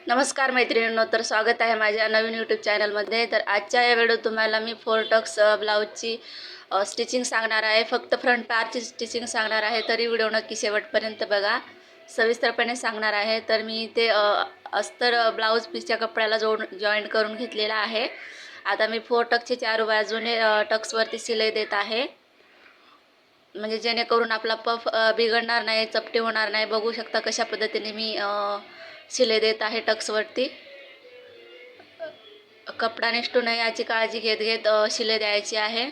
नमस्कार मैत्रिणींनो, तर स्वागत आहे माझ्या नवीन यूट्यूब चॅनलमध्ये। तर आजच्या या व्हिडिओ तुम्हाला मी फोर टक्स ब्लाऊजची स्टिचिंग सांगणार आहे। फक्त फ्रंट पार्टची स्टिचिंग सांगणार आहे, तरी व्हिडिओ नक्की शेवटपर्यंत बघा, सविस्तरपणे सांगणार आहे। तर मी ते अस्तर ब्लाऊज पीसच्या कपड्याला जॉईंट करून घेतलेला आहे। आता मी फोर टक्सचे चार बाजूने टक्सवरती शिलाई देत आहे, म्हणजे जेणेकरून आपला पफ बिघडणार नाही, चपटे होणार नाही। बघू शकता कशा पद्धतीने मी शिलाई देत आहे टक्सवरती। कपडा निष्ठू नये याची काळजी घेत घेत शिलाई द्यायची आहे।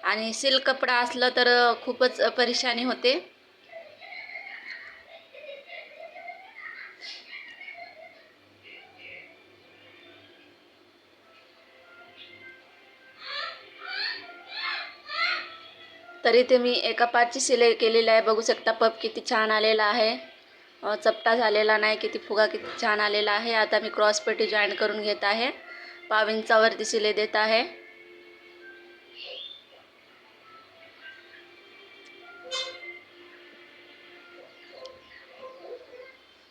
आणि सिल्क कपडा असलं तर खूपच परेशानी होते। तरी ते मी एका पाचची शिलाई केलेली आहे। बघू शकता पफ किती छान आलेला आहे, चपटा झालेला नाही, किती फुगा किती छान आलेला आहे। आता मी क्रॉस पट्टी जॉईन करून घेत आहे, 5 इंचावरती शिलाई देत आहे।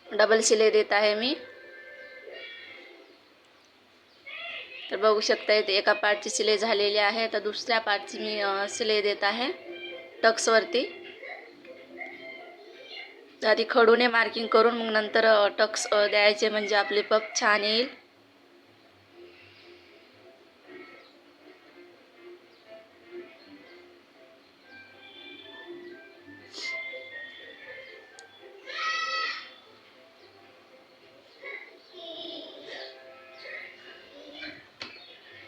डबल शिलाई देत आहे मी। तर बघू शकता इथे एका पार्टची शिलाई झालेली आहे, तर दुसऱ्या पार्टची मी शिलाई देत आहे टक्सवरती। आधी खडूने मार्किंग करून मग नंतर टक्स द्यायचे, म्हणजे आपले पफ छान येईल।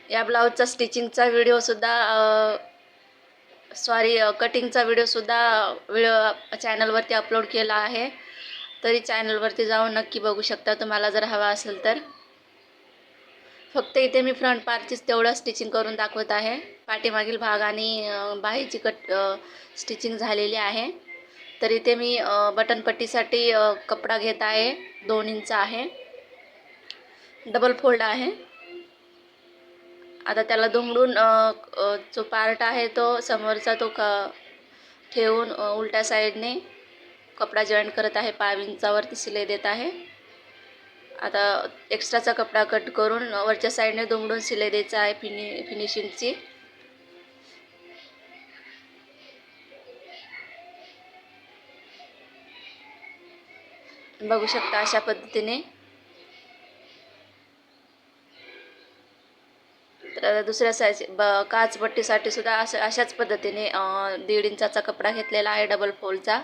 या ब्लाऊजचा स्टिचिंगचा व्हिडिओसुद्धा कटिंगचा व्हिडिओसुद्धा चॅनलवरती अपलोड केला आहे, तरी चॅनलवरती जाऊन नक्की बघू शकता तुम्हाला जर हवा असेल तर। फक्त इथे मी फ्रंट पार्टचीच तेवढं स्टिचिंग करून दाखवत आहे, पाठीमागील भाग आणि बाहीची स्टिचिंग झालेली आहे। तर इथे मी बटनपट्टीसाठी कपडा घेत आहे, 2 इंच आहे, डबल फोल्ड आहे। आता त्याला दुमडून जो पार्ट आहे तो समोरचा तो ठेवून उलट्या साईडने कपडा जॉईंट करत आहे, 5 इंचावरती शिलाई देत आहे। आता एक्स्ट्राचा कपडा कट करून वरच्या साईडने दुमडून शिलाई द्यायचा आहे फिनिशिंगची। बघू शकता अशा पद्धतीने। तर दुसऱ्या साईज काचपट्टीसाठी सुद्धा अशाच पद्धतीने 1.5 इंचाचा कपडा घेतलेला आहे डबल फोल्डचा।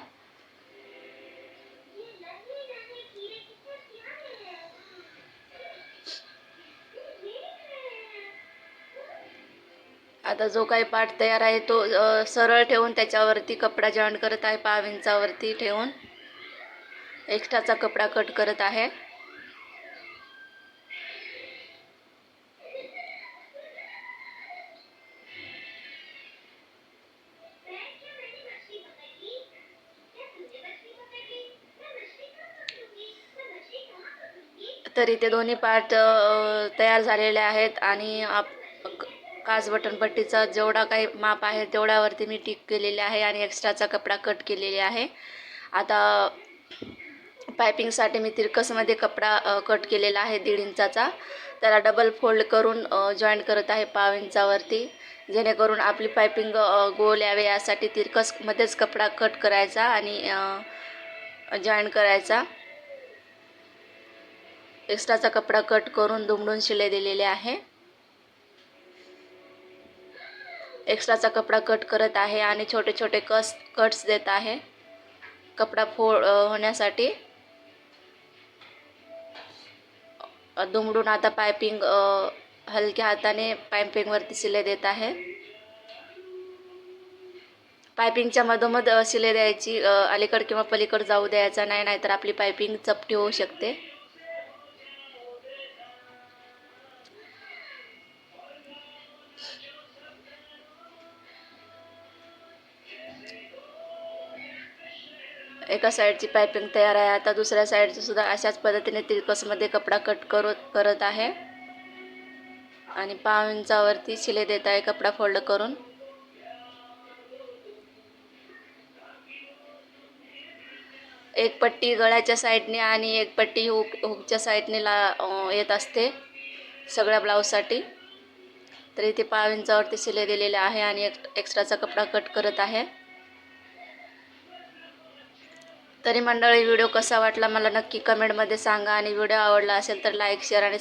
आता जो काही पार्ट तयार आहे तो सरळ ठेवून त्याच्यावरती कपडा जॉईंट करत आहे, 5 इंचावरती ठेवून एक्स्ट्राचा कपडा कट करत आहे। तरी ते दोन्ही पार्ट तयार झालेले आहेत आणि काच बटनपट्टीचा जेवढा काही माप आहे तेवढ्यावरती मी टिक केलेले आहे आणि एक्स्ट्राचा कपडा कट केलेले आहे। आता पायपिंगसाठी मी तिरकसमध्ये कपडा कट केलेला आहे 1.5 इंचाचा, त्याला डबल फोल्ड करून जॉईंट करत आहे 5 इंचावरती, जेणेकरून आपली पायपिंग गोल यावे यासाठी तिरकसमध्येच कपडा कट करायचा आणि जॉईंट करायचा। एक्स्ट्राचा कपडा कट करून दुमडून शिलाई दिलेली आहे। एक्स्ट्राचा कपडा कट करत आहे आणि छोटे छोटे कट्स देत आहे कपडा फोल्ड होण्यासाठी। दुमडून आता पायपिंग हलक्या हाताने पायपिंगवरती शिलाई देत आहे। पायपिंगच्या मधोमध शिलाई द्यायची, अलीकड किंवा पलीकड जाऊ द्यायचा नाही, नाहीतर आपली पायपिंग चपटी होऊ शकते। एका साईडची पायपिंग तयार आहे। आता दुसऱ्या साईडची सुद्धा अशाच पद्धतीने तिरकसमध्ये कपडा कट करत आहे आणि 5 इंचावरती शिलाई देत आहे कपडा फोल्ड करून। एक पट्टी गळ्याच्या साईडने आणि एक पट्टी हुकच्या साईडने येत असते सगळ्या ब्लाऊजसाठी. तर इथे 5 इंचावरती शिलाई दिलेले आहे आणि एक्स्ट्राचा कपडा कट करत आहे. तरी मंडळी व्हिडिओ कसा वाटला मला नक्की कमेंटमध्ये सांगा आणि व्हिडिओ आवडला असेल तर लाईक शेअर आणि